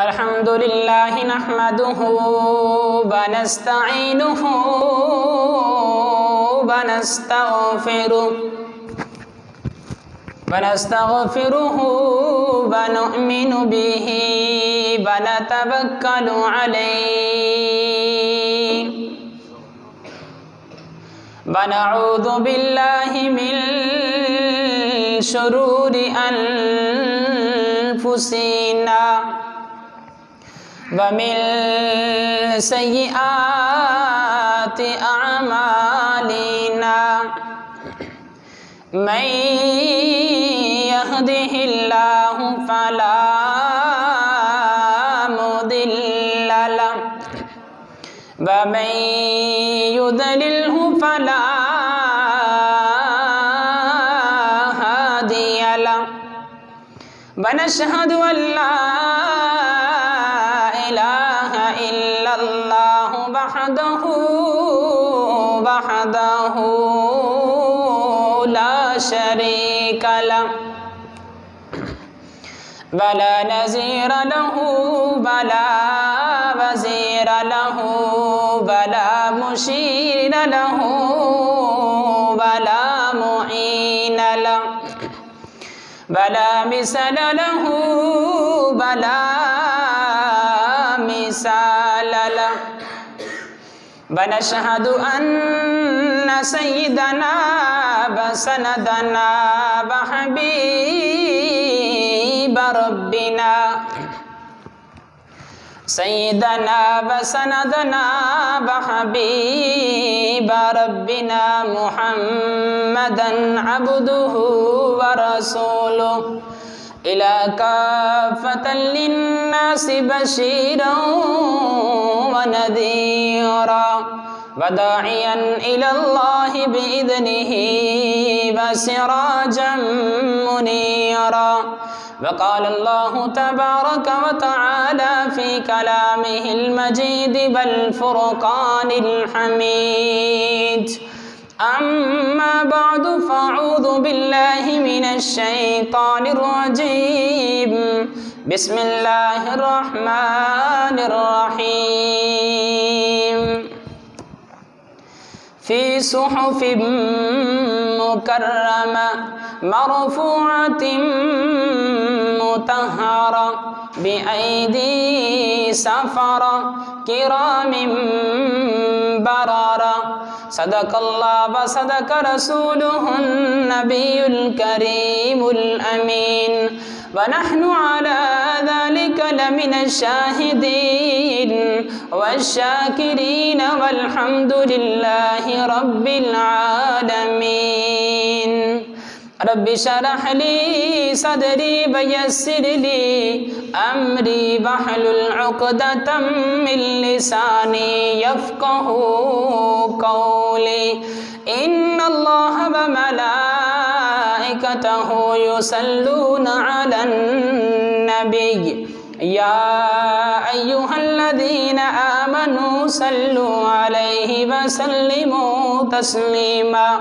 الحمد لله نحمده ونستعينه ونستغفره ونؤمن به ونتوكل عليه ونعوذ بالله من شرور أنفسنا ومن سيئات أعمالنا من يهده الله فلا مضل له ومن يضلله فلا هادي له ونشهد أن لا إله إلا الله وحده لا شريك له ولا نظير له ولا وزير له ولا مشير له ولا معين له ولا مثل له ولا مثال له ونشهد أن سيدنا وسندنا وحبيب ربنا سيدنا وسندنا وحبيب ربنا محمدا عبده ورسوله إلى كافة للناس بشيرا ونذيرا وداعيا إلى الله بإذنه وسراجا منيرا وقال الله تبارك وتعالى في كلامه المجيد والفرقان الحميد أما بعد فأعوذ بالله من الشيطان الرجيم بسم الله الرحمن الرحيم في صحف مكرمة مرفوعة مطهرة بأيدي سفرة كرام بررة صدق الله وصدق رسوله النبي الكريم الأمين ونحن على ذلك لمن الشاهدين والشاكرين والحمد لله رب العالمين رب اشرح لي صدري ويسر لي أمري واحلل عقدة من لساني يفقه قولي إن الله وملائكته يصلون على النبي يا أيها الذين آمنوا صلوا عليه وسلموا تسلیما.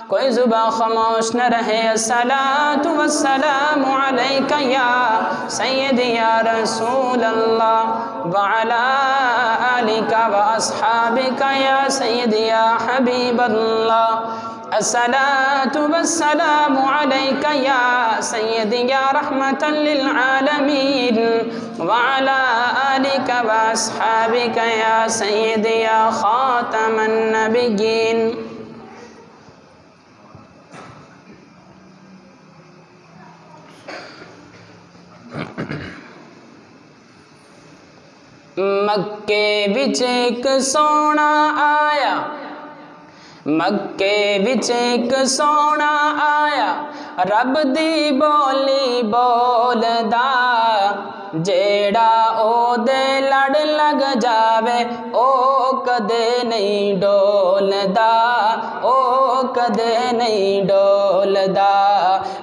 کوئی زباں خاموش نہ رہے. الصلاۃ والسلام علیک یا سیدی یا رسول اللہ وعلی آلک واصحابک یا سیدی یا حبیب اللہ. الصلاۃ والسلام علیک یا سیدی یا رحمتا للعالمین وعلی آلک واصحابک یا سیدی یا خاتم النبیین. مکے وچ ایک سونا آیا مکے وچ ایک سونا آیا رب دی بولی بولدا جیڑا او دے لڑ لگ جاوے او کدے نہیں ڈولدا او کدے نہیں ڈولدا.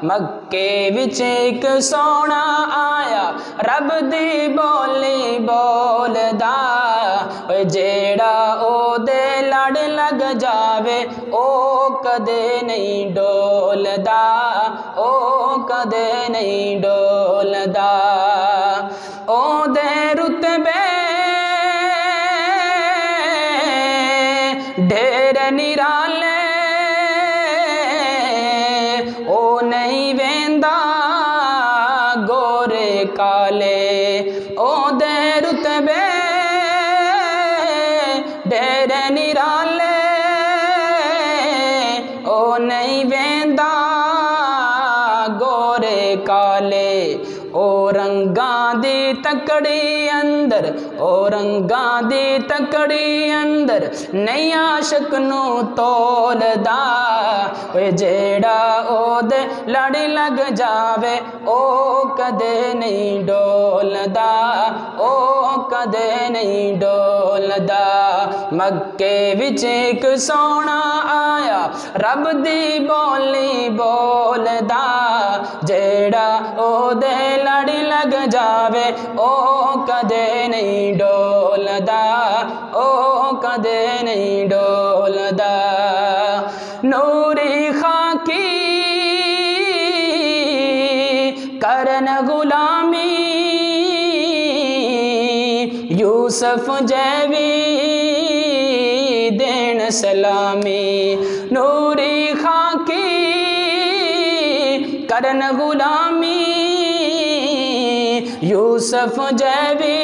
مکے وچ ایک سونا آیا رب دی بولی بولدا جیڑا او دے لڑ لگ جاوے او کدے نہیں ڈولدا او کدے نہیں ڈولدا. او دے ڈھیر نرالے او نہیں ویندا گورے کالے او دے رتبے ڈھیر نرالے او نہیں ویندا گورے کالے او رنگاں دی تکڑی اندر او رنگاں دی تکڑی اندر نہیں عاشق نو تولدا اوے جیڑا او دے لڑ لگ جاوے او کدے نہیں ڈولدا او کدے نہیں ڈولدا مکے وچ ایک سونا آیا رب دی بولی بولدا جیڑا او دے لڑ لگ جاوے او کدے نہیں ڈولدا او کدے نہیں ڈولدا نوری خاکی کرن غلامی یوسف جیوی دین سلامی نوری خاکی کرن غلامی یوسف جیوی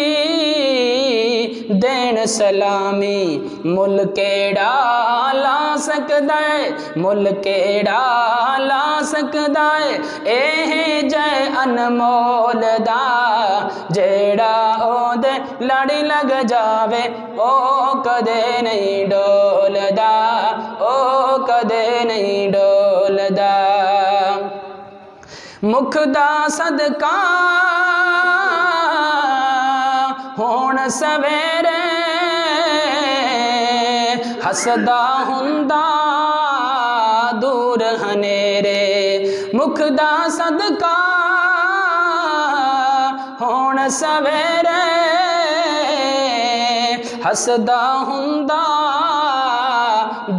دین سلامی ملک کیڑا لا سکدا ہے ملک کیڑا لا سکدا ہے اے جے انمول دا جیڑا او دے لڑ لگ جاوے او کدے نہیں ڈولدا او کدے نہیں ڈولدا مکھ دا صدقہ ہون سویرے ہسدا ہندا دور ہنیرے مکھ دا صدقہ ہون سویرے ہسدا ہندا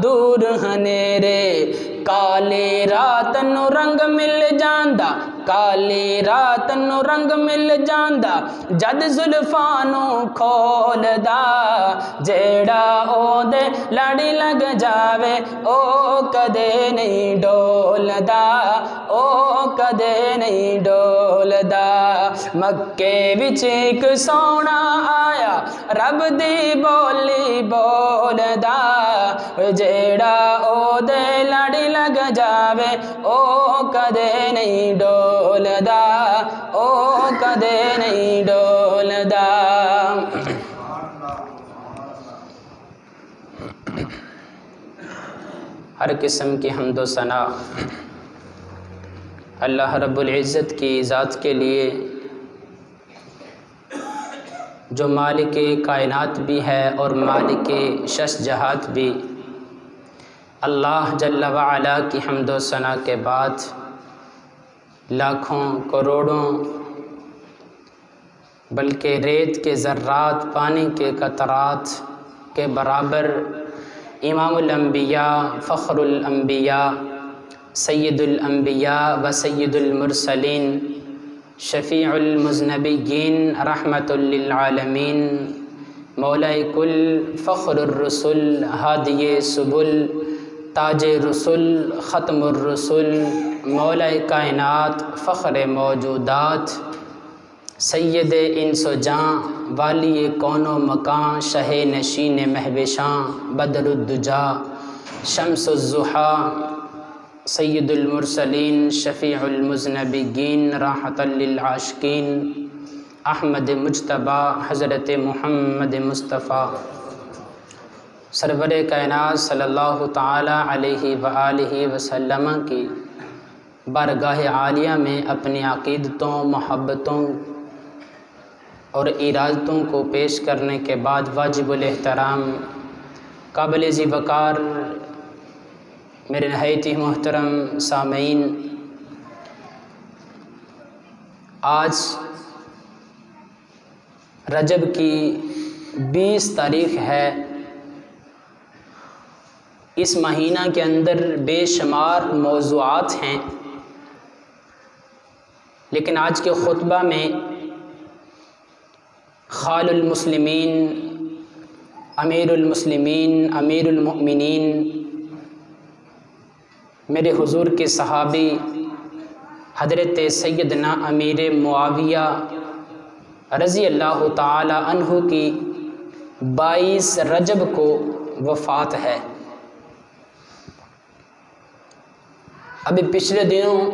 دور ہنیرے کالی رات نو رنگ مل جاندا کالی رات نو رنگ مل جاندا جد زلفاں نو کھولدا جیڑا او دے لڑ لگ جاوے او کدے نہیں ڈولدا او کدے نہیں ڈولدا مکے وچ ایک سونا آیا رب دی بولی بولدا جیڑا او دے لڑ لگ جاوے او کدے نہیں ڈولدا او کدے نہیں ڈولدا ہر قسم کی حمد و ثنا اللہ رب العزت کی ذات کے لیے جو مالک کائنات بھی ہے اور مالک شش جہات بھی اللہ جل وعلا کی حمد و ثنا کے بعد لاکھوں کروڑوں بلکہ ریت کے ذرات پانی کے قطرات کے برابر امام الانبیاء فخر الانبیاء سید الانبیاء و سید المرسلین شفیع المذنبین رحمت للعالمین مولا کل فخر الرسل ہادی سبل تاج رسول ختم الرسل مولا کائنات فخر موجودات سید انس و جاں والی کون و مکان شہ نشین مہوشاں بدر الدجا شمس الضحیٰ سید المرسلین شفیع المذنبین راحت للعاشقین احمد مجتبی حضرت محمد مصطفیٰ سرور کائنات صلی اللہ تعالی علیہ وآلہ وسلم کی بارگاہ عالیہ میں اپنی عقیدتوں محبتوں اور ارادتوں کو پیش کرنے کے بعد واجب الاحترام قابل ذی وقار میرے نہایت ہی محترم سامعین، آج رجب کی 20 تاریخ ہے۔ اس مہینہ کے اندر بے شمار موضوعات ہیں، لیکن آج کے خطبہ میں خال المسلمین امیر المسلمین امیر المؤمنین میرے حضور کے صحابی حضرت سیدنا امیر معاویہ رضی اللہ تعالی عنہ کی 22 رجب کو وفات ہے۔ ابھی پچھلے دنوں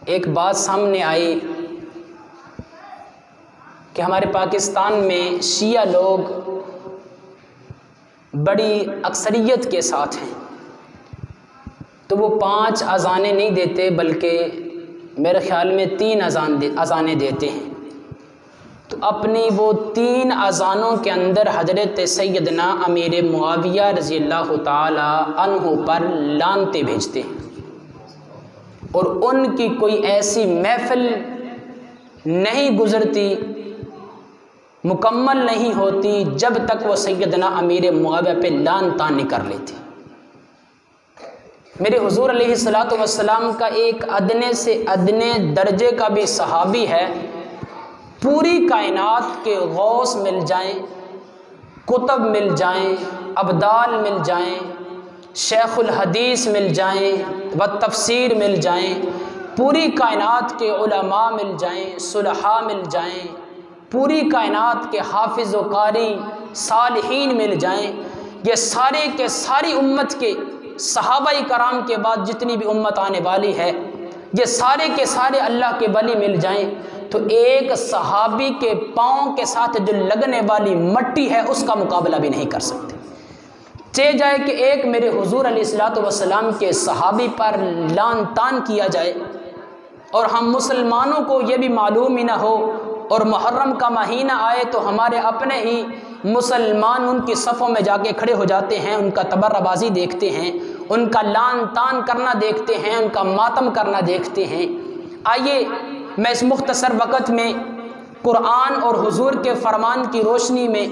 ایک بات سامنے آئی کہ ہمارے پاکستان میں شیعہ لوگ بڑی اکثریت کے ساتھ ہیں، تو وہ 5 اذانیں نہیں دیتے بلکہ میرے خیال میں 3 اذانیں دیتے ہیں۔ تو اپنی وہ 3 اذانوں کے اندر حضرت سیدنا امیر معاویہ رضی اللہ تعالی عنہ پر لعنتیں بھیجتے ہیں، اور ان کی کوئی ایسی محفل نہیں گزرتی، مکمل نہیں ہوتی جب تک وہ سیدنا امیر معاویہ پہ لعن طعن نہیں کر لیتے۔ میرے حضور علیہ الصلوۃ والسلام کا ایک ادنے سے ادنے درجے کا بھی صحابی ہے، پوری کائنات کے غوث مل جائیں، کتب مل جائیں، ابدال مل جائیں، شیخ الحدیث مل جائیں و تفسیر مل جائیں، پوری کائنات کے علماء مل جائیں، صلحاء مل جائیں، پوری کائنات کے حافظ و قاری صالحین مل جائیں، یہ سارے کے ساری امت کے صحابہ کرام کے بعد جتنی بھی امت آنے والی ہے، یہ سارے کے سارے اللہ کے ولی مل جائیں تو ایک صحابی کے پاؤں کے ساتھ جو لگنے والی مٹی ہے اس کا مقابلہ بھی نہیں کر سکتے۔ چاہے جائے کہ ایک میرے حضور علیہ الصلوۃ والسلام کے صحابی پر لعن طعن کیا جائے، اور ہم مسلمانوں کو یہ بھی معلوم ہی نہ ہو، اور محرم کا مہینہ آئے تو ہمارے اپنے ہی مسلمان ان کی صفوں میں جا کے کھڑے ہو جاتے ہیں، ان کا تبرہ بازی دیکھتے ہیں، ان کا لعن طعن کرنا دیکھتے ہیں، ان کا ماتم کرنا دیکھتے ہیں۔ آئیے میں اس مختصر وقت میں قرآن اور حضور کے فرمان کی روشنی میں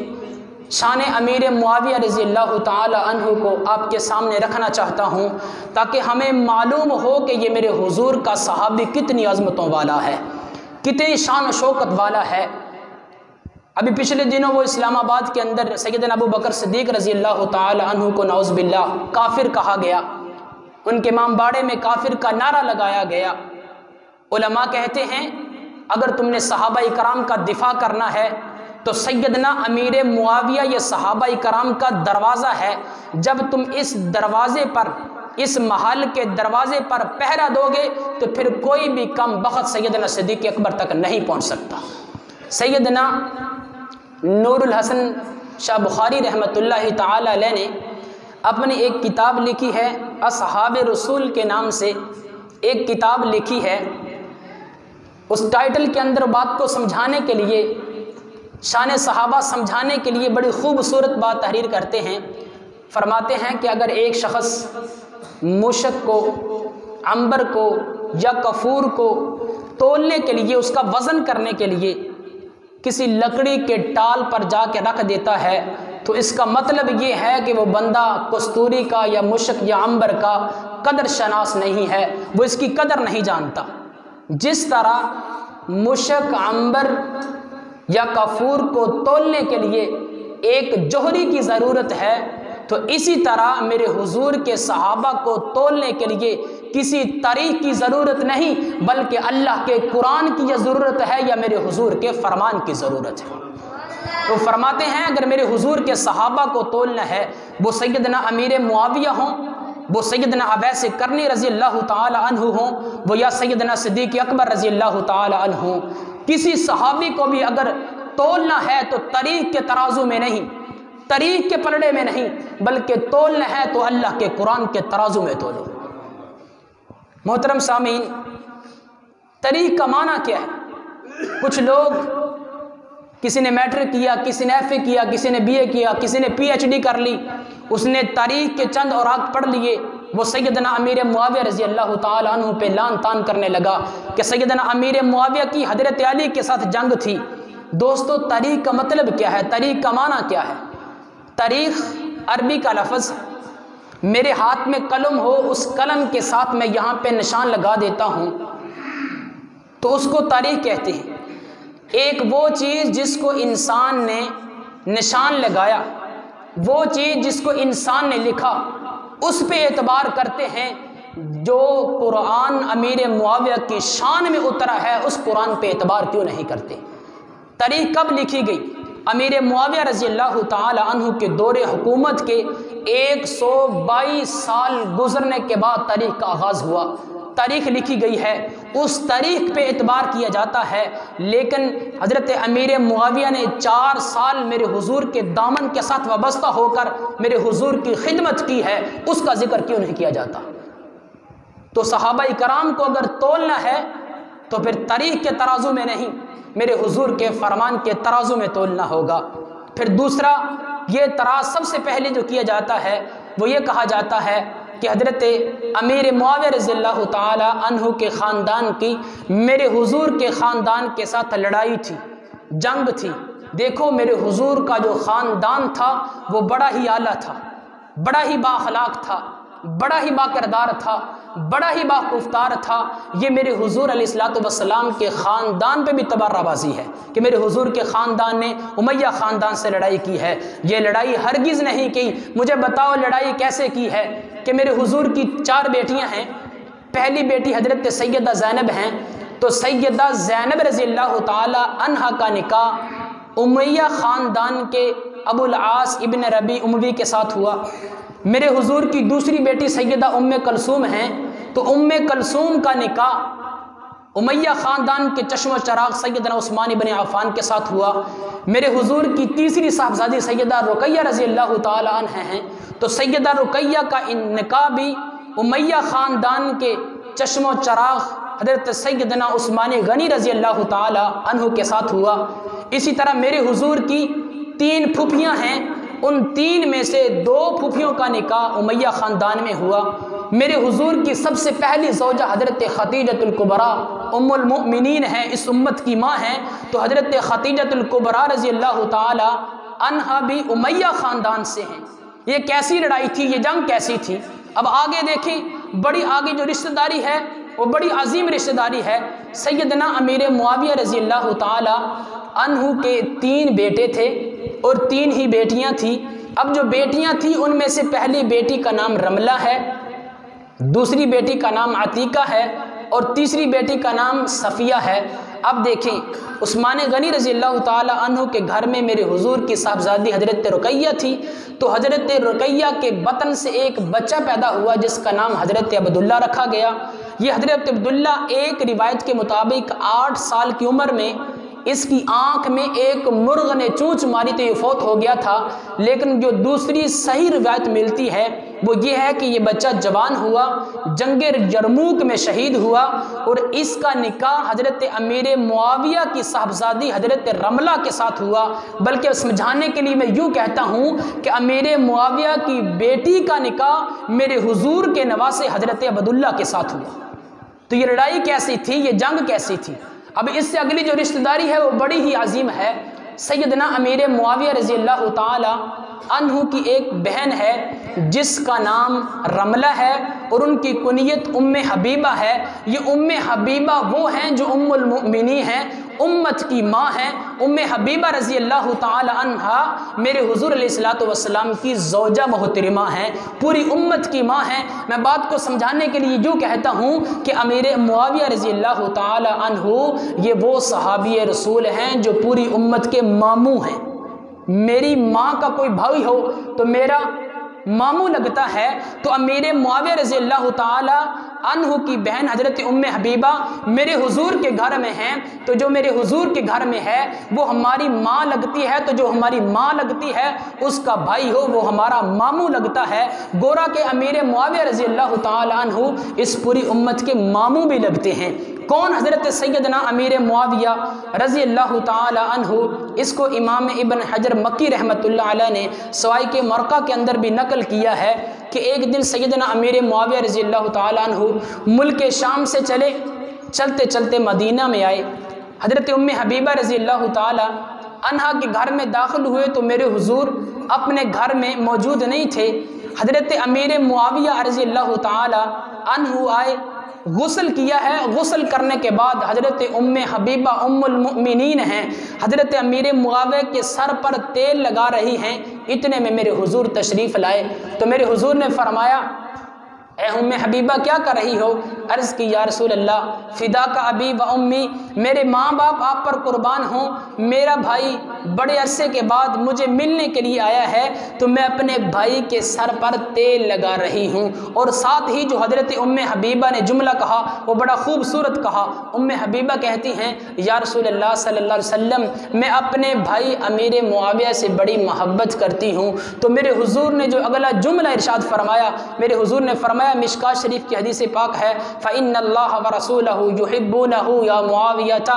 شان امیر معاویہ رضی اللہ تعالی عنہ کو آپ کے سامنے رکھنا چاہتا ہوں، تاکہ ہمیں معلوم ہو کہ یہ میرے حضور کا صحابی کتنی عظمتوں والا ہے، کتنی شان و شوکت والا ہے۔ ابھی پچھلے دنوں وہ اسلام آباد کے اندر سیدنا ابو بکر صدیق رضی اللہ تعالی عنہ کو نعوذ باللہ کافر کہا گیا، ان کے امام باڑے میں کافر کا نعرہ لگایا گیا۔ علماء کہتے ہیں اگر تم نے صحابہ کرام کا دفاع کرنا ہے تو سیدنا امیر معاویہ یہ صحابہ کرام کا دروازہ ہے، جب تم اس دروازے پر، اس محل کے دروازے پر پہرا دو گے تو پھر کوئی بھی کم بخت سیدنا صدیق اکبر تک نہیں پہنچ سکتا۔ سیدنا نور الحسن شاہ بخاری رحمۃ اللہ تعالی علیہ نے اپنی ایک کتاب لکھی ہے، اصحاب رسول کے نام سے ایک کتاب لکھی ہے۔ اس ٹائٹل کے اندر بات کو سمجھانے کے لیے، شان صحابہ سمجھانے کے لیے بڑی خوبصورت بات تحریر کرتے ہیں۔ فرماتے ہیں کہ اگر ایک شخص مشک کو، عنبر کو یا کفور کو تولنے کے لیے، اس کا وزن کرنے کے لیے کسی لکڑی کے ٹال پر جا کے رکھ دیتا ہے تو اس کا مطلب یہ ہے کہ وہ بندہ کستوری کا یا مشک یا عنبر کا قدر شناس نہیں ہے، وہ اس کی قدر نہیں جانتا۔ جس طرح مشک، عنبر یا کافور کو تولنے کے لیے ایک جوہری کی ضرورت ہے، تو اسی طرح میرے حضور کے صحابہ کو تولنے کے لیے کسی تاریخ کی ضرورت نہیں بلکہ اللہ کے قرآن کی یہ ضرورت ہے یا میرے حضور کے فرمان کی ضرورت ہے۔ تو فرماتے ہیں اگر میرے حضور کے صحابہ کو تولنا ہے، وہ سیدنا امیر معاویہ ہوں، وہ سیدنا اویس کرنی رضی اللہ تعالی عنہ ہوں، وہ یا سیدنا صدیق اکبر رضی اللہ تعالی عنہ ہوں، کسی صحابی کو بھی اگر تولنا ہے تو تاریخ کے ترازو میں نہیں، تاریخ کے پلڑے میں نہیں، بلکہ تولنا ہے تو اللہ کے قرآن کے ترازو میں تولو۔ محترم سامعین، تاریخ کا معنی کیا ہے؟ کچھ لوگ، کسی نے میٹرک کیا، کسی نے ایف اے کیا، کسی نے بی اے کیا، کسی نے پی ایچ ڈی کر لی، اس نے تاریخ کے چند اوراق پڑھ لیے، وہ سیدنا امیر معاویہ رضی اللہ تعالی عنہ پہ لعن طعن کرنے لگا کہ سیدنا امیر معاویہ کی حضرت علی کے ساتھ جنگ تھی۔ دوستو، تاریخ کا مطلب کیا ہے؟ تاریخ کا معنی کیا ہے؟ تاریخ عربی کا لفظ، میرے ہاتھ میں قلم ہو، اس قلم کے ساتھ میں یہاں پہ نشان لگا دیتا ہوں تو اس کو تاریخ کہتے ہیں۔ ایک وہ چیز جس کو انسان نے نشان لگایا، وہ چیز جس کو انسان نے لکھا، اس پہ اعتبار کرتے ہیں۔ جو قرآن امیر معاویہ کی شان میں اترا ہے اس قرآن پہ اعتبار کیوں نہیں کرتے؟ تاریخ کب لکھی گئی؟ امیر معاویہ رضی اللہ تعالی عنہ کے دور حکومت کے 122 سال گزرنے کے بعد تاریخ کا آغاز ہوا، تاریخ لکھی گئی ہے، اس تاریخ پہ اعتبار کیا جاتا ہے۔ لیکن حضرت امیر معاویہ نے 4 سال میرے حضور کے دامن کے ساتھ وابستہ ہو کر میرے حضور کی خدمت کی ہے، اس کا ذکر کیوں نہیں کیا جاتا؟ تو صحابہ کرام کو اگر تولنا ہے تو پھر تاریخ کے ترازو میں نہیں، میرے حضور کے فرمان کے ترازو میں تولنا ہوگا۔ پھر دوسرا یہ تراز سب سے پہلے جو کیا جاتا ہے وہ یہ کہا جاتا ہے کہ حضرت امیر معاویہ رضی اللہ تعالی عنہ کے خاندان کی میرے حضور کے خاندان کے ساتھ لڑائی تھی، جنگ تھی۔ دیکھو میرے حضور کا جو خاندان تھا وہ بڑا ہی اعلیٰ تھا، بڑا ہی با اخلاق تھا، بڑا ہی با کردار تھا، بڑا ہی با گفتار تھا۔ یہ میرے حضور علیہ الصلوۃ والسلام کے خاندان پہ بھی تبرہ بازی ہے کہ میرے حضور کے خاندان نے امیہ خاندان سے لڑائی کی ہے۔ یہ لڑائی ہرگز نہیں کی۔ مجھے بتاؤ لڑائی کیسے کی ہے؟ کہ میرے حضور کی 4 بیٹیاں ہیں، پہلی بیٹی حضرت سیدہ زینب ہیں، تو سیدہ زینب رضی اللہ تعالی عنہا کا نکاح امیہ خاندان کے ابو العاص ابن ربیع اموی کے ساتھ ہوا۔ میرے حضور کی دوسری بیٹی سیدہ ام کلثوم ہیں، تو ام کلثوم کا نکاح امیہ خاندان کے چشم و چراغ سیدنا عثمان بن عفان کے ساتھ ہوا۔ میرے حضور کی تیسری صاحبزادی سیدہ رقیہ رضی اللہ تعالی عنہ ہیں، تو سیدہ رقیہ کا نکاح بھی امیہ خاندان کے چشم و چراغ حضرت سیدنا عثمان غنی رضی اللہ تعالی عنہ کے ساتھ ہوا۔ اسی طرح میرے حضور کی 3 پھوپھیاں ہیں، ان 3 میں سے 2 پھوپھیوں کا نکاح امیہ خاندان میں ہوا۔ میرے حضور کی سب سے پہلی زوجہ حضرت خدیجۃ الکبریٰ ام المؤمنین ہیں، اس امت کی ماں ہیں، تو حضرت خدیجۃ الکبریٰ رضی اللہ تعالی عنہا بھی امیہ خاندان سے ہیں۔ یہ کیسی لڑائی تھی، یہ جنگ کیسی تھی؟ اب آگے دیکھیں، بڑی آگے جو رشتہ داری ہے وہ بڑی عظیم رشتہ داری ہے۔ سیدنا امیر معاویہ رضی اللہ تعالی عنہ کے 3 بیٹے تھے اور 3 ہی بیٹیاں تھیں۔ اب جو بیٹیاں تھیں ان میں سے پہلی بیٹی کا نام رملہ ہے، دوسری بیٹی کا نام عتیقہ ہے اور تیسری بیٹی کا نام صفیہ ہے۔ اب دیکھیں عثمان غنی رضی اللہ تعالی عنہ کے گھر میں میرے حضور کی صاحبزادی حضرت رقیہ تھی، تو حضرت رقیہ کے بطن سے ایک بچہ پیدا ہوا جس کا نام حضرت عبداللہ رکھا گیا۔ یہ حضرت عبداللہ ایک روایت کے مطابق 8 سال کی عمر میں اس کی آنکھ میں ایک مرغ نے چونچ ماری تو یہ فوت ہو گیا تھا، لیکن جو دوسری صحیح روایت ملتی ہے وہ یہ ہے کہ یہ بچہ جوان ہوا، جنگ یرموک میں شہید ہوا، اور اس کا نکاح حضرت امیر معاویہ کی صاحبزادی حضرت رملہ کے ساتھ ہوا۔ بلکہ سمجھانے کے لیے میں یوں کہتا ہوں کہ امیر معاویہ کی بیٹی کا نکاح میرے حضور کے نواسے حضرت عبداللہ کے ساتھ ہوا۔ تو یہ لڑائی کیسی تھی، یہ جنگ کیسی تھی؟ اب اس سے اگلی جو رشتہ داری ہے وہ بڑی ہی عظیم ہے۔ سیدنا امیر معاویہ رضی اللہ تعالی عنہ کی ایک بہن ہے جس کا نام رملہ ہے اور ان کی کنیت ام حبیبہ ہے۔ یہ ام حبیبہ وہ ہیں جو ام المؤمنین ہیں، امت کی ماں ہیں۔ ام حبیبہ رضی اللہ تعالی عنہا میرے حضور علیہ الصلوۃ والسلام کی زوجہ محترمہ ہیں، پوری امت کی ماں ہیں۔ میں بات کو سمجھانے کے لیے یوں کہتا ہوں کہ امیر معاویہ رضی اللہ تعالی عنہ یہ وہ صحابی رسول ہیں جو پوری امت کے ماموں ہیں۔ میری ماں کا کوئی بھائی ہو تو میرا ماموں لگتا ہے، تو امیر معاویہ رضی اللہ تعالی عنہ کی بہن حضرت ام حبیبہ میرے حضور کے گھر میں ہیں، تو جو میرے حضور کے گھر میں ہے وہ ہماری ماں لگتی ہے، تو جو ہماری ماں لگتی ہے اس کا بھائی ہو وہ ہمارا ماموں لگتا ہے۔ گورا کہ امیر معاویہ رضی اللہ تعالی عنہ اس پوری امت کے ماموں بھی لگتے ہیں۔ کون؟ حضرت سیدنا امیر معاویہ رضی اللہ تعالی عنہ۔ اس کو امام ابن حجر مکی رحمۃ اللہ علیہ نے سوائے کے مرقہ کے اندر بھی نقل کیا ہے کہ ایک دن سیدنا امیر معاویہ رضی اللہ تعالی عنہ ملک شام سے چلتے چلتے مدینہ میں آئے۔ حضرت ام حبیبہ رضی اللہ تعالی عنہا کے گھر میں داخل ہوئے تو میرے حضور اپنے گھر میں موجود نہیں تھے۔ حضرت امیر معاویہ رضی اللہ تعالی عنہ آئے غسل کیا ہے، غسل کرنے کے بعد حضرت ام حبیبہ ام المؤمنین ہیں، حضرت امیر معاویہ کے سر پر تیل لگا رہی ہیں، اتنے میں میرے حضور تشریف لائے تو میرے حضور نے فرمایا اے ام حبیبہ کیا کر رہی ہو؟ عرض کی یا رسول اللہ فداک ابی و امی، میرے ماں باپ آپ پر قربان ہوں، میرا بھائی بڑے عرصے کے بعد مجھے ملنے کے لیے آیا ہے تو میں اپنے بھائی کے سر پر تیل لگا رہی ہوں۔ اور ساتھ ہی جو حضرت ام حبیبہ نے جملہ کہا وہ بڑا خوبصورت کہا، ام حبیبہ کہتی ہیں یا رسول اللہ صلی اللہ علیہ وسلم میں اپنے بھائی امیر معاویہ سے بڑی محبت کرتی ہوں۔ تو میرے حضور نے جو اگلا جملہ ارشاد فرمایا، میرے حضور نے فرمایا مشکات شریف کی حدیث پاک ہے فَإِنَّ اللَّهَ وَرَسُولَهُ يُحِبُّونَهُ يَا مُعَاوِيَةَ،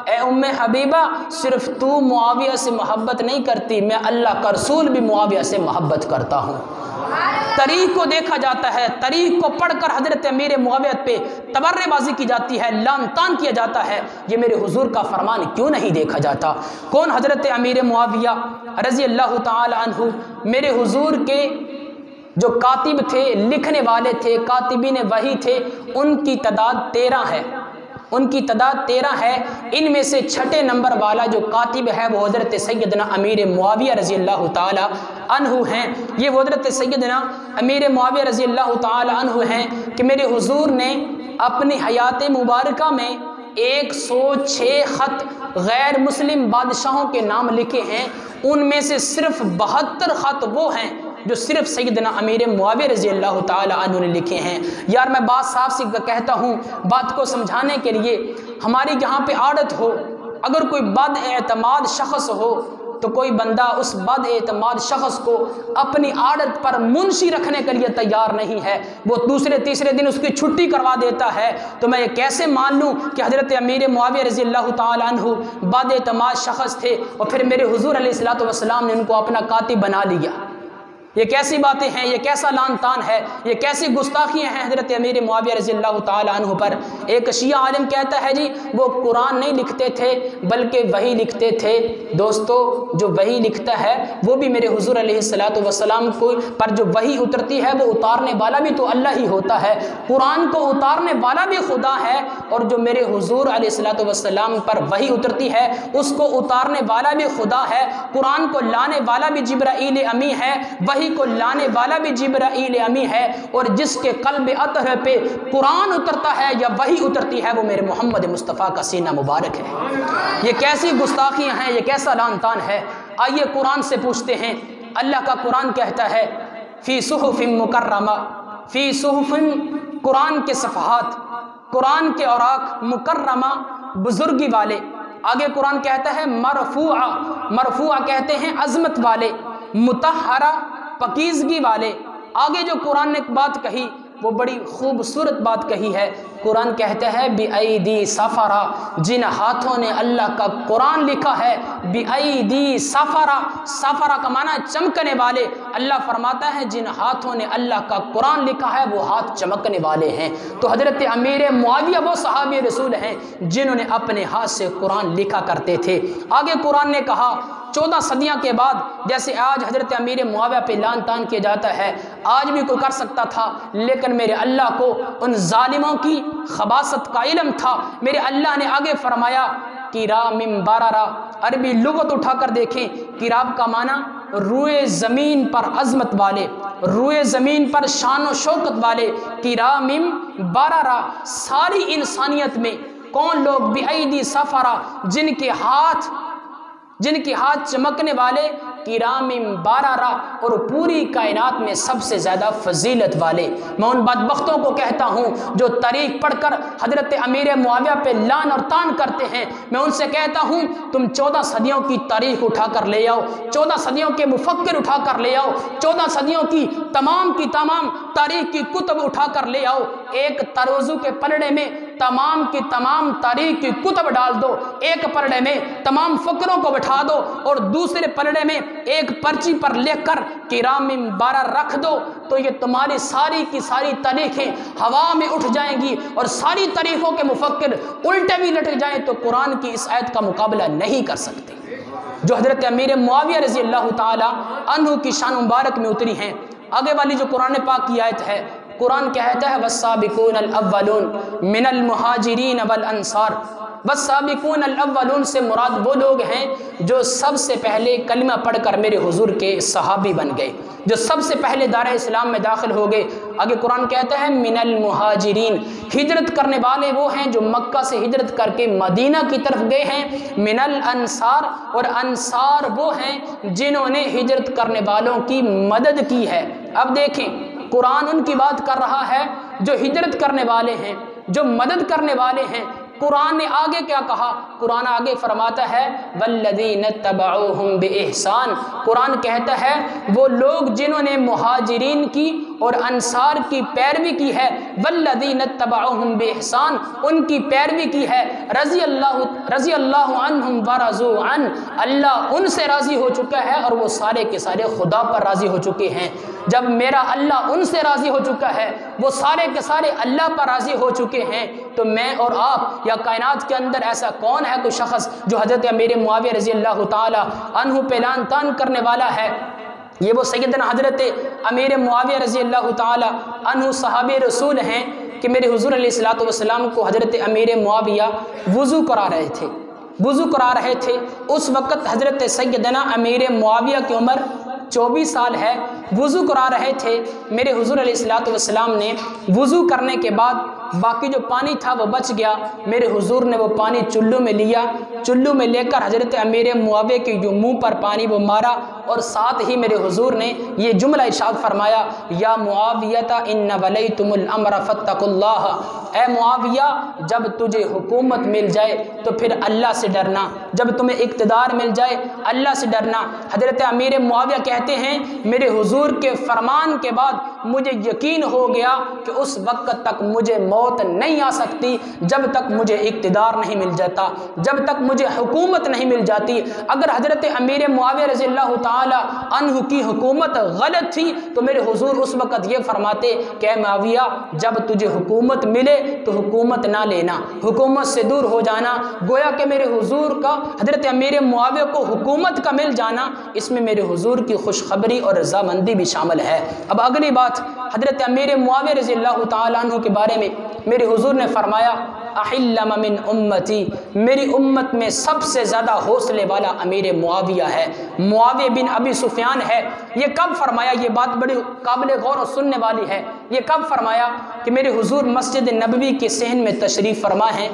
اے ام حبیبہ صرف تو معاویہ سے محبت نہیں کرتی، میں اللہ کا رسول بھی معاویہ سے محبت کرتا ہوں۔ تاریخ کو دیکھا جاتا ہے، تاریخ کو پڑھ کر حضرت امیر معاویہ پہ تبرے بازی کی جاتی ہے، لعن طعن کیا جاتا ہے، یہ میرے حضور کا فرمان کیوں نہیں دیکھا جاتا؟ کون حضرت امیر معاویہ رضی اللہ تعالی عنہ؟ میرے حضور کے جو کاتب تھے، لکھنے والے تھے، کاتبین وحی تھے، ان کی تعداد 13 ہے، ان کی تعداد 13 ہے۔ ان میں سے چھٹے نمبر والا جو کاتب ہے وہ حضرت سیدنا امیر معاویہ رضی اللہ تعالی عنہ ہیں۔ یہ وہ حضرت سیدنا امیر معاویہ رضی اللہ تعالی عنہ ہیں کہ میرے حضور نے اپنی حیات مبارکہ میں 106 خط غیر مسلم بادشاہوں کے نام لکھے ہیں، ان میں سے صرف 72 خط وہ ہیں جو صرف سیدنا امیر معاویہ رضی اللہ تعالی عنہ نے لکھے ہیں۔ یار میں بات صاف سی کہتا ہوں بات کو سمجھانے کے لیے، ہماری جہاں پہ عادت ہو، اگر کوئی بد اعتماد شخص ہو تو کوئی بندہ اس بد اعتماد شخص کو اپنی عادت پر منشی رکھنے کے لیے تیار نہیں ہے، وہ دوسرے تیسرے دن اس کی چھٹی کروا دیتا ہے، تو میں یہ کیسے مان لوں کہ حضرت امیر معاویہ رضی اللہ تعالی عنہ بد اعتماد شخص تھے اور پھر میرے حضور علیہ الصلوۃ والسلام نے ان کو اپنا کاتب بنا لیا؟ یہ کیسی باتیں ہیں، یہ کیسا لعن طعن ہے، یہ کیسی گستاخیاں ہیں حضرت امیر معاویہ رضی اللہ تعالی عنہ پر۔ ایک شیعہ عالم کہتا ہے جی وہ قرآن نہیں لکھتے تھے بلکہ وحی لکھتے تھے۔ دوستو جو وحی لکھتا ہے وہ بھی میرے حضور علیہ الصلوۃ والسلام کو پر جو وحی اترتی ہے وہ اتارنے والا بھی تو اللہ ہی ہوتا ہے، قرآن کو اتارنے والا بھی خدا ہے، اور جو میرے حضور علیہ الصلوۃ والسلام پر وحی اترتی ہے اس کو اتارنے والا بھی خدا ہے، قرآن کو لانے والا بھی جبرائیل امی ہے، وحی کو لانے والا بھی جبرائیل امی ہے، اور جس کے قلب اطہر پہ قرآن اترتا ہے یا وحی اترتی ہے وہ میرے محمد مصطفیٰ کا سینہ مبارک ہے۔ یہ کیسی گستاخیاں ہیں، یہ کیسا لعن طعن ہے؟ آئیے قرآن سے پوچھتے ہیں۔ اللہ کا قرآن کہتا ہے فی صحف مکرمہ، فی صحف قرآن کے صفحات، قرآن کے اوراق، مکرمہ بزرگی والے۔ آگے قرآن کہتا ہے مرفوعہ، مرفوعہ کہتے ہیں عظمت والے، مطہرہ پاکیزگی والے۔ آگے جو قرآن نے بات کہی وہ بڑی خوبصورت بات کہی ہے، قرآن کہتا ہے بِأَيْدِي سَفَرَا، جن ہاتھوں نے اللہ کا قرآن لکھا ہے، بِأَيْدِي سَفَرَا، سفرا کا معنی چمکنے والے۔ اللہ فرماتا ہے جن ہاتھوں نے اللہ کا قرآن لکھا ہے وہ ہاتھ چمکنے والے ہیں۔ تو حضرت امیر معاویہ وہ صحابی رسول ہیں جنہوں نے اپنے ہاتھ سے قرآن لکھا کرتے تھے۔ آگے قرآن نے کہا 14 صدیاں کے بعد جیسے آج حضرت امیر معاویہ پہ لعن طعن کیا جاتا ہے، آج بھی کوئی کر سکتا تھا، لیکن میرے اللہ کو ان ظالموں کی خباثت کا علم تھا۔ میرے اللہ نے آگے فرمایا کرام بررہ، عربی لغت اٹھا کر دیکھیں، کرام کا معنی روئے زمین پر عظمت والے، روئے زمین پر شان و شوکت والے، کرام بررہ۔ ساری انسانیت میں کون لوگ بِأَيْدِي سَفَرَا، جن کے ہاتھ چمکنے والے، کرام بررہ، اور پوری کائنات میں سب سے زیادہ فضیلت والے۔ میں ان بدبختوں کو کہتا ہوں جو تاریخ پڑھ کر حضرت امیر معاویہ پہ لعن اور طعن کرتے ہیں، میں ان سے کہتا ہوں تم 14 صدیوں کی تاریخ اٹھا کر لے آؤ، 14 صدیوں کے مفکر اٹھا کر لے آؤ، 14 صدیوں کی تمام تاریخ کی کتب اٹھا کر لے آؤ، ایک ترازو کے پلڑے میں تمام کی تمام تاریخ کی کتب ڈال دو، ایک پلڑے میں تمام فکروں کو بٹھا دو اور دوسرے پلڑے میں ایک پرچی پر لکھ کر کرام بررہ رکھ دو، تو یہ تمہاری ساری کی ساری تاریخیں ہوا میں اٹھ جائیں گی، اور ساری تاریخوں کے مفکر الٹے بھی لٹک جائیں تو قرآن کی اس آیت کا مقابلہ نہیں کر سکتے جو حضرت امیر معاویہ رضی اللہ تعالی عنہ کی شان مبارک میں اتری ہیں۔ آگے والی جو قرآن پاک کی آیت ہے قرآن کہتا ہے والسابقون الاولون من المہاجرین والانصار۔ والسابقون الاولون سے مراد وہ لوگ ہیں جو سب سے پہلے کلمہ پڑھ کر میرے حضور کے صحابی بن گئے، جو سب سے پہلے دار اسلام میں داخل ہو گئے۔ آگے قرآن کہتا ہے من المہاجرین، ہجرت کرنے والے وہ ہیں جو مکہ سے ہجرت کر کے مدینہ کی طرف گئے ہیں۔ من الانصار، اور انصار وہ ہیں جنہوں نے ہجرت کرنے والوں کی مدد کی ہے۔ اب دیکھیں قرآن ان کی بات کر رہا ہے جو ہجرت کرنے والے ہیں، جو مدد کرنے والے ہیں۔ قرآن نے آگے کیا کہا؟ قرآن آگے فرماتا ہے والذین اتبعوہم بإحسان، قرآن کہتا ہے وہ لوگ جنہوں نے مہاجرین کی اور انصار کی پیروی کی ہے، والذین اتبعوہم بإحسان، ان کی پیروی کی ہے، رضی اللہ عنہم ورضوا عنہ، اللہ ان سے راضی ہو چکا ہے اور وہ سارے کے سارے خدا پر راضی ہو چکے ہیں۔ جب میرا اللہ ان سے راضی ہو چکا ہے، وہ سارے کے سارے اللہ پر راضی ہو چکے ہیں، تو میں اور آپ یا کائنات کے اندر ایسا کون ہے کوئی شخص جو حضرت امیر معاویہ رضی اللہ تعالی عنہ پہ لعن طعن کرنے والا ہے؟ یہ وہ سیدنا حضرت امیر معاویہ رضی اللہ تعالی عنہ صحابی رسول ہیں کہ میرے حضور علیہ الصلوۃ والسلام کو حضرت امیر معاویہ وضو کرا رہے تھے۔ اس وقت حضرت سیدنا امیر معاویہ کی عمر 24 سال ہے، وضو کرا رہے تھے۔ میرے حضور علیہ الصلوۃ والسلام نے وضو کرنے کے بعد باقی جو پانی تھا وہ بچ گیا، میرے حضور نے وہ پانی چلو میں لیا، چلو میں لے کر حضرت امیر معاویہ کے جو منہ پر پانی وہ مارا، اور ساتھ ہی میرے حضور نے یہ جملہ ارشاد فرمایا یا معاویہ ان ولیتم الامر فاتقوا اللہ، اے معاویہ جب تجھے حکومت مل جائے تو پھر اللہ سے ڈرنا، جب تمہیں اقتدار مل جائے اللہ سے ڈرنا۔ حضرت امیر معاویہ کہتے ہیں میرے حضور کے فرمان کے بعد مجھے یقین ہو گیا کہ اس وقت تک مجھے موت نہیں آ سکتی جب تک مجھے اقتدار نہیں مل جاتا، جب تک مجھے حکومت نہیں مل جاتی۔ اگر حضرت امیر معاویہ رضی اللہ تعالی عنہ کی حکومت غلط تھی تو میرے حضور اس وقت یہ فرماتے کہ اے معاویہ جب تجھے حکومت ملے تو حکومت نہ لینا، حکومت سے دور ہو جانا۔ گویا کہ میرے حضور کا حضرت امیر معاویہ کو حکومت کا مل جانا، اس میں میرے حضور کی خوشخبری اور رضامندی بھی شامل ہے۔ اب اگلی بات حضرت امیر معاویہ رضی اللہ تعالیٰ عنہ کے بارے میں میرے حضور نے فرمایا احلم من امتی، میری امت میں سب سے زیادہ حوصلے والا امیر معاویہ ہے، معاویہ بن ابی سفیان ہے۔ یہ کب فرمایا؟ یہ بات بڑی قابل غور اور سننے والی ہے۔ یہ کب فرمایا؟ کہ میرے حضور مسجد نبوی کے صحن میں تشریف فرما ہیں،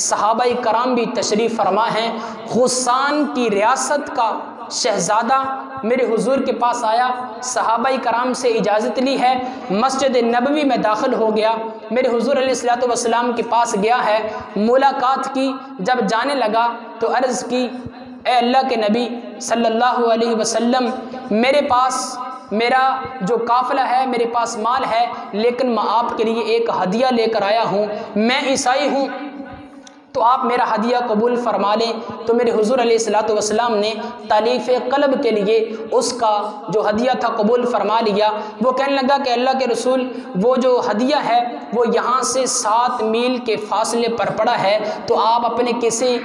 صحابہ کرام بھی تشریف فرما ہیں، غسان کی ریاست کا شہزادہ میرے حضور کے پاس آیا، صحابہ کرام سے اجازت لی ہے، مسجد نبوی میں داخل ہو گیا، میرے حضور علیہ الصلوۃ والسلام کے پاس گیا ہے، ملاقات کی، جب جانے لگا تو عرض کی اے اللہ کے نبی صلی اللہ علیہ وسلم میرے پاس میرا جو قافلہ ہے، میرے پاس مال ہے، لیکن میں آپ کے لیے ایک ہدیہ لے کر آیا ہوں، میں عیسائی ہوں، تو آپ میرا ہدیہ قبول فرما لیں۔ تو میرے حضور علیہ الصلوۃ والسلام نے تالیف قلب کے لیے اس کا جو ہدیہ تھا قبول فرما لیا۔ وہ کہنے لگا کہ اللہ کے رسول وہ جو ہدیہ ہے وہ یہاں سے 7 میل کے فاصلے پر پڑا ہے، تو آپ اپنے کسی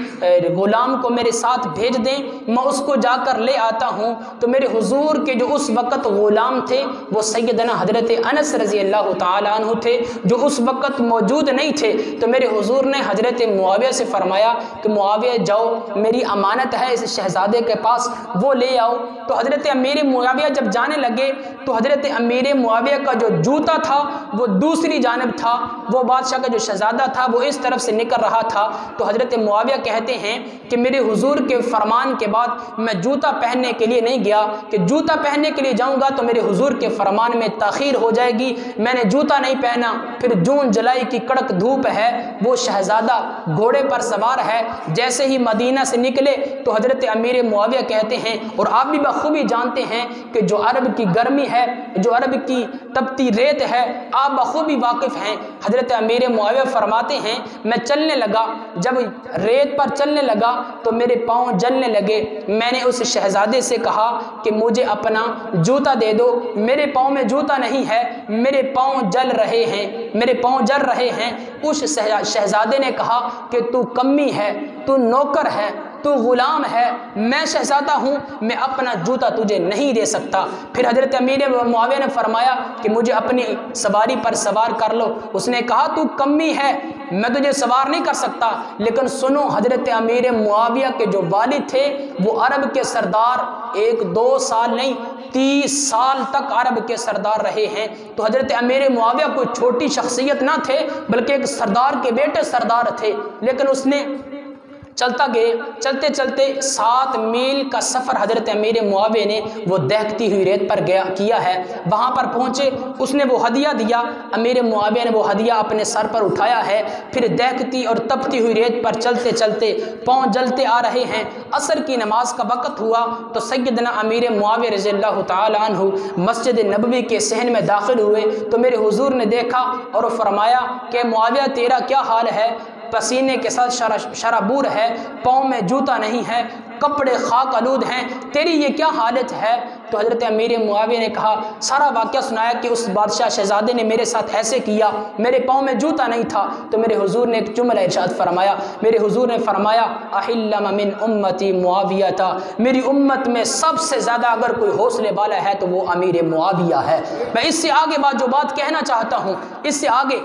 غلام کو میرے ساتھ بھیج دیں، میں اس کو جا کر لے آتا ہوں۔ تو میرے حضور کے جو اس وقت غلام تھے وہ سیدنا حضرت انس رضی اللہ تعالیٰ عنہ تھے، جو اس وقت موجود نہیں تھے۔ تو میرے حضور نے حضرت معاویہ سے فرمایا کہ معاویہ جاؤ، میری امانت ہے اس شہزادے کے پاس، وہ لے آؤ۔ تو حضرت امیر معاویہ جب جانے لگے تو حضرت امیر معاویہ کا جو جوتا تھا وہ دوسری جانب تھا، وہ بادشاہ کا جو شہزادہ تھا وہ اس طرف سے نکل رہا تھا۔ تو حضرت معاویہ کہتے ہیں کہ میرے حضور کے فرمان کے بعد میں جوتا پہننے کے لیے نہیں گیا، کہ جوتا پہننے کے لیے جاؤں گا تو میرے حضور کے فرمان میں تاخیر ہو جائے گی، میں نے جوتا نہیں پہنا۔ پھر جون جولائی کی کڑک دھوپ ہے، وہ شہزادہ گھوڑے پر سوار ہے، جیسے ہی مدینہ سے نکلے تو حضرت امیر معاویہ کہتے ہیں، اور آپ بھی بخوبی جانتے ہیں کہ جو عرب کی گرمی ہے، جو عرب کی تپتی ریت ہے، آپ بخوبی واقف ہیں۔ حضرت امیر معاویہ فرماتے ہیں میں چلنے لگا، جب ریت پر چلنے لگا تو میرے پاؤں جلنے لگے، میں نے اس شہزادے سے کہا کہ مجھے اپنا جوتا دے دو، میرے پاؤں میں جوتا نہیں ہے، میرے پاؤں جل رہے ہیں، میرے پاؤں جل رہے ہیں۔ اس شہزادے نے کہا کہ تو کمی ہے، تو نوکر ہے، تو غلام ہے، میں شہزادہ ہوں، میں اپنا جوتا تجھے نہیں دے سکتا۔ پھر حضرت امیر معاویہ نے فرمایا کہ مجھے اپنی سواری پر سوار کر لو۔ اس نے کہا تو کمی ہے، میں تجھے سوار نہیں کر سکتا، لیکن سنو حضرت امیر معاویہ کے جو والد تھے وہ عرب کے سردار 1-2 سال نہیں 30 سال تک عرب کے سردار رہے ہیں۔ تو حضرت امیر معاویہ کوئی چھوٹی شخصیت نہ تھے بلکہ ایک سردار کے بیٹے سردار تھے، لیکن اس نے چلتے چلتے 7 میل کا سفر حضرت امیر معاویہ نے وہ دہکتی ہوئی ریت پر کیا ہے۔ وہاں پر پہنچے، اس نے وہ ہدیہ دیا، امیر معاویہ نے وہ ہدیہ اپنے سر پر اٹھایا ہے۔ پھر دہکتی اور تپتی ہوئی ریت پر چلتے چلتے پاؤں جلتے آ رہے ہیں۔ عصر کی نماز کا وقت ہوا تو سیدنا امیر معاویہ رضی اللہ تعالی عنہ مسجد نبوی کے صحن میں داخل ہوئے تو میرے حضور نے دیکھا اور فرمایا کہ معاویہ تیرا کیا حال ہے؟ پسینے کے ساتھ شرابور ہے، پاؤں میں جوتا نہیں ہے، کپڑے خاک آلود ہیں، تیری یہ کیا حالت ہے؟ تو حضرت امیر معاویہ نے کہا، سارا واقعہ سنایا کہ اس بادشاہ شہزادے نے میرے ساتھ ایسے کیا، میرے پاؤں میں جوتا نہیں تھا۔ تو میرے حضور نے ایک جملہ ارشاد فرمایا، میرے حضور نے فرمایا احلم من امتی معاویہ تھا، میری امت میں سب سے زیادہ اگر کوئی حوصلے والا ہے تو وہ امیر معاویہ ہے۔ میں اس سے آگے جو بات کہنا چاہتا ہوں، اس سے آگے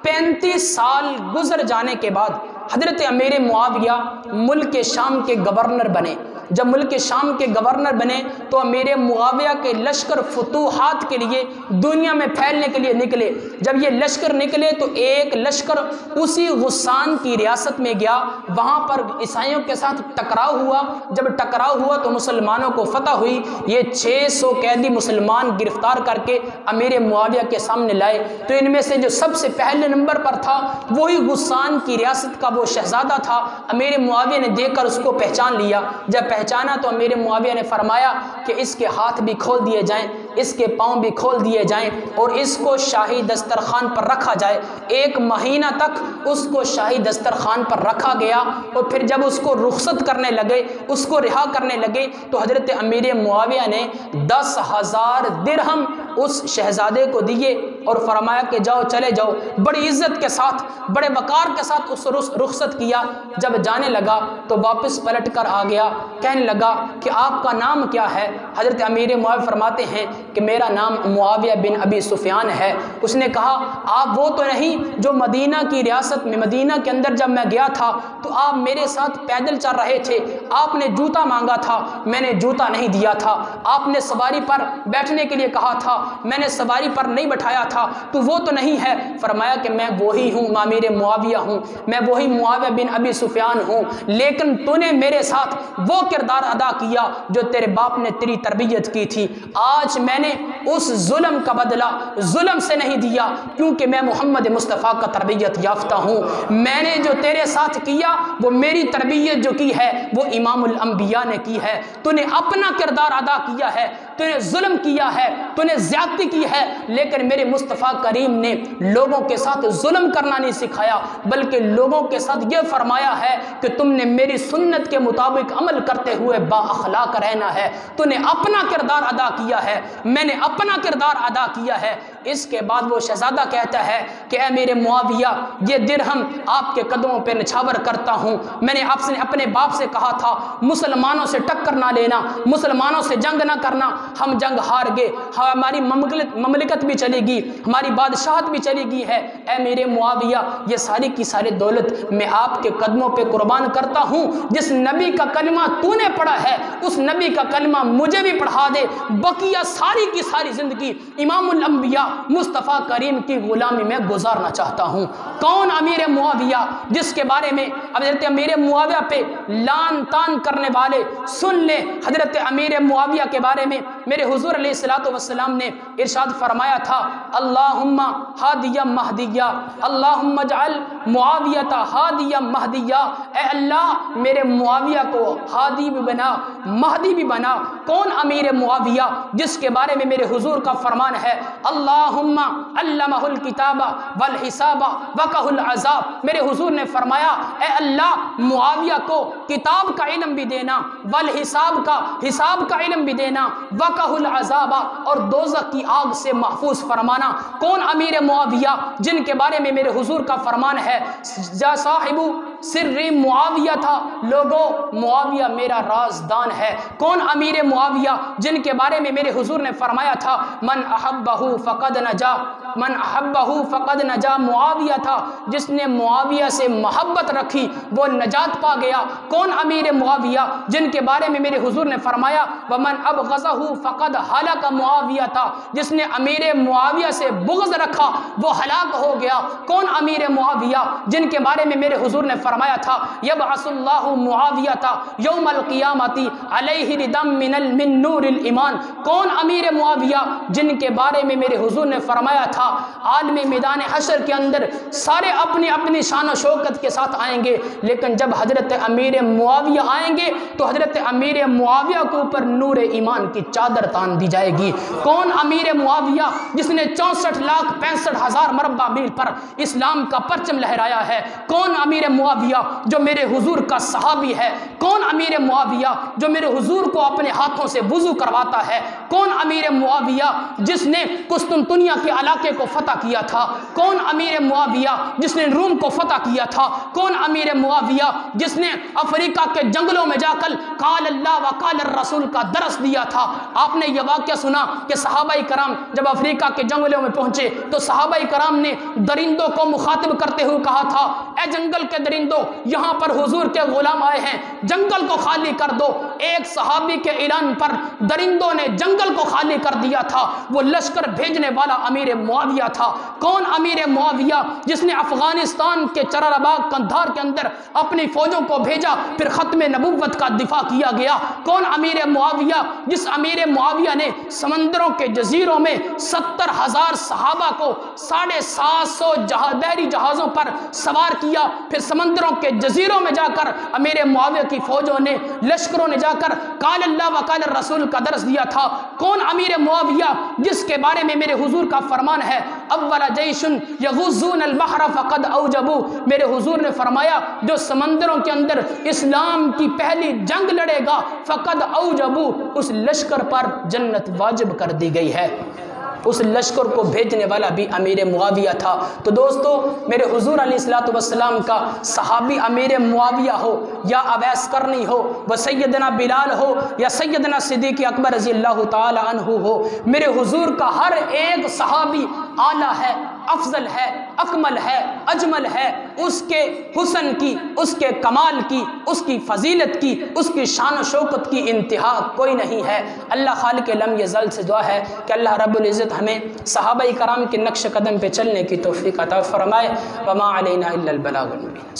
35 سال گزر جانے کے بعد حضرت امیر معاویہ ملک شام کے گورنر بنے۔ جب ملک شام کے گورنر بنے تو امیر معاویہ کے لشکر فتوحات کے لیے دنیا میں پھیلنے کے لیے نکلے۔ جب یہ لشکر نکلے تو ایک لشکر اسی غسان کی ریاست میں گیا، وہاں پر عیسائیوں کے ساتھ ٹکراؤ ہوا۔ جب ٹکراؤ ہوا تو مسلمانوں کو فتح ہوئی۔ یہ 600 قیدی مسلمان گرفتار کر کے امیر معاویہ کے سامنے لائے۔ تو ان میں سے جو سب سے پہلے نمبر پر تھا وہی غسان کی ریاست کا وہ شہزادہ تھا۔ امیر معاویہ نے دیکھ کر اس کو پہچان لیا۔ جب پہچانا تو امیر معاویہ نے فرمایا کہ اس کے ہاتھ بھی کھول دیے جائیں، اس کے پاؤں بھی کھول دیے جائیں اور اس کو شاہی دسترخوان پر رکھا جائے۔ 1 مہینہ تک اس کو شاہی دسترخوان پر رکھا گیا اور پھر جب اس کو رخصت کرنے لگے، اس کو رہا کرنے لگے تو حضرت امیر معاویہ نے 10,000 درہم اس شہزادے کو دیے اور فرمایا کہ جاؤ چلے جاؤ۔ بڑی عزت کے ساتھ، بڑے وقار کے ساتھ اس رخصت کیا۔ جب جانے لگا تو واپس پلٹ کر آ گیا، کہنے لگا کہ آپ کا نام کیا ہے؟ حضرت امیر معاویہ فرماتے ہیں کہ میرا نام معاویہ بن ابی سفیان ہے۔ اس نے کہا آپ وہ تو نہیں جو مدینہ کی ریاست میں، مدینہ کے اندر جب میں گیا تھا تو آپ میرے ساتھ پیدل چل رہے تھے، آپ نے جوتا مانگا تھا، میں نے جوتا نہیں دیا تھا، آپ نے سواری پر بیٹھنے کے لیے کہا تھا، میں نے سواری پر نہیں بٹھایا تھا، تو وہ تو نہیں ہے؟ فرمایا کہ میں وہی ہوں، امیر معاویہ ہوں، میں وہی معاویہ بن ابی سفیان ہوں، لیکن تو نے میرے ساتھ وہ کردار ادا کیا جو تیرے باپ نے تیری تربیت کی تھی۔ آج میں نے اس ظلم کا بدلہ ظلم سے نہیں دیا، کیونکہ میں محمد مصطفیٰ کا تربیت یافتہ ہوں۔ میں نے جو تیرے ساتھ کیا وہ میری تربیت جو کی ہے وہ امام الانبیاء نے کی ہے۔ تو نے اپنا کردار ادا کیا ہے، تو نے ظلم کیا ہے، تو نے زیادتی کی ہے، لیکن میرے مصطفیٰ کریم نے لوگوں کے ساتھ ظلم کرنا نہیں سکھایا، بلکہ لوگوں کے ساتھ یہ فرمایا ہے کہ تم نے میری سنت کے مطابق عمل کرتے ہوئے با اخلاق رہنا ہے۔ تو نے اپنا کردار ادا کیا ہے، میں نے اپنا کردار ادا کیا ہے۔ اس کے بعد وہ شہزادہ کہتا ہے کہ اے میرے معاویہ، یہ درہم آپ کے قدموں پہ نچھاور کرتا ہوں۔ میں نے آپ سے اپنے باپ سے کہا تھا مسلمانوں سے ٹکر نہ لینا، مسلمانوں سے جنگ نہ کرنا، ہم جنگ ہار گئے، ہماری مملکت بھی چلی گئی، ہماری بادشاہت بھی چلی گئی ہے۔ اے میرے معاویہ، یہ ساری کی ساری دولت میں آپ کے قدموں پہ قربان کرتا ہوں۔ جس نبی کا کلمہ تو نے پڑھا ہے اس نبی کا کلمہ مجھے بھی پڑھا دے، بقیہ ساری کی ساری زندگی امام الانبیاء مصطفیٰ کریم کی غلامی میں گزارنا چاہتا ہوں۔ کون امیر معاویہ جس کے بارے میں حضرت امیر معاویہ پہ لان تان کرنے والے سن لے۔ حضرت امیر معاویہ کے بارے میں میرے حضور علیہ السلام نے ارشاد فرمایا تھا اللہم ہادیا مہدیہ، اللہم اجعل معاویہ ہادیا مہدیہ، اے اللہ میرے معاویہ کو ہادی بھی بنا مہدی بھی بنا۔ کون امیر معاویہ جس کے بارے میں میرے حضور کا فرمان ہے اللہم علمہ الکتاب والحساب وقہ العذاب۔ میرے حضور نے فرمایا اے اللہ معاویہ کو کتاب کا علم بھی دینا، والحساب کا حساب کا علم بھی دینا، وقہ العذاب اور دوزخ کی آگ سے محفوظ فرمانا۔ کون امیر معاویہ جن کے بارے میں میرے حضور کا فرمان ہے جا صاحب سر معاویہ تھا، لوگوں معاویہ میرا رازدان ہے۔ کون امیر معاویہ جن کے بارے میں میرے حضور نے فرمایا تھا من احبہ فقد نجا، من احبہ فقد نجا، معاویہ تھا جس نے معاویہ سے محبت رکھی وہ نجات پا گیا۔ کون امیر معاویہ جن کے بارے میں میرے حضور نے فرمایا ومن ابغضہ فقد ہلک، معاویہ تھا جس نے امیر معاویہ سے بغض رکھا وہ ہلاک ہو گیا۔ کون امیر معاویہ جن کے بارے میں میرے حضور نے فرمایا تھا یبعث اللہ معاویہ یوم القیامت علیہ ردم من نور الایمان۔ کون امیر معاویہ جن کے بارے میں میرے حضور نے فرمایا تھا عالم میدان حشر کے اندر سارے اپنی اپنی شان و شوکت کے ساتھ آئیں گے، لیکن جب حضرت امیر معاویہ آئیں گے تو حضرت امیر معاویہ کے اوپر نور ایمان کی چادر تان دی جائے گی۔ کون امیر معاویہ جس نے 64,65,000 مربع میل پر اسلام کا پرچم لہرایا ہے؟ کون امیر معاویہ جو میرے حضور کا صحابی ہے؟ کون امیر معاویہ جو میرے حضور کو اپنے ہاتھوں سے وضو کرواتا ہے؟ کون امیر معاویہ جس نے قسطنطنیہ کے علاقے کو فتح کیا تھا؟ کون امیر معاویہ جس نے روم کو فتح کیا تھا؟ کون امیر معاویہ جس نے افریقہ کے جنگلوں میں جا کر قال اللہ و قال الرسول کا درس دیا تھا؟ آپ نے یہ واقعہ سنا کہ صحابہ کرام جب افریقہ کے جنگلوں میں پہنچے تو صحابہ کرام نے درندوں کو مخاطب کرتے ہوئے کہا تھا اے جنگل کے درندوں، یہاں پر حضور کے غلام آئے ہیں، جنگل کو خالی کر دو۔ ایک صحابی کے اعلان پر درندوں نے جنگل کو خالی کر دیا تھا، وہ لشکر بھیجنے والا امیر معاویہ تھا۔ کون امیر معاویہ جس نے افغانستان کے چرارا باغ قندھار کے اندر اپنی فوجوں کو بھیجا، پھر ختم نبوت کا دفاع کیا گیا؟ کون امیر معاویہ جس امیر معاویہ نے سمندروں کے جزیروں میں 70,000 صحابہ کو 750 بحری جہازوں پر سوار کیا، پھر سمندروں کے جزیروں میں جا کر امیر معاویہ کی فوجوں نے لشکروں نے جا کر قال اللہ و قال الرسول کا درس دیا تھا؟ کون امیر معاویہ جس کے بارے میں میرے حضور کا فرمان ہے اول جیش یغزون البحر فقد اوجبوا، میرے حضور نے فرمایا جو سمندروں کے اندر اسلام کی پہلی جنگ لڑے گا فقد اوجبوا، اس لشکر پر جنت واجب کر دی گئی ہے۔ اس لشکر کو بھیجنے والا بھی امیر معاویہ تھا۔ تو دوستو میرے حضور علیہ السلام کا صحابی امیر معاویہ ہو یا اویس قرنی ہو، وہ سیدنا بلال ہو یا سیدنا صدیق اکبر رضی اللہ تعالی عنہ ہو، میرے حضور کا ہر ایک صحابی اعلیٰ ہے، افضل ہے، اکمل ہے، اجمل ہے۔ اس کے حسن کی، اس کے کمال کی، اس کی فضیلت کی، اس کی شان و شوکت کی انتہا کوئی نہیں ہے۔ اللہ خالق لم یزل سے دعا ہے کہ اللہ رب العزت ہمیں صحابہ کرام کے نقش قدم پہ چلنے کی توفیق عطا فرمائے۔ وما علینا الا البلاغ المبین۔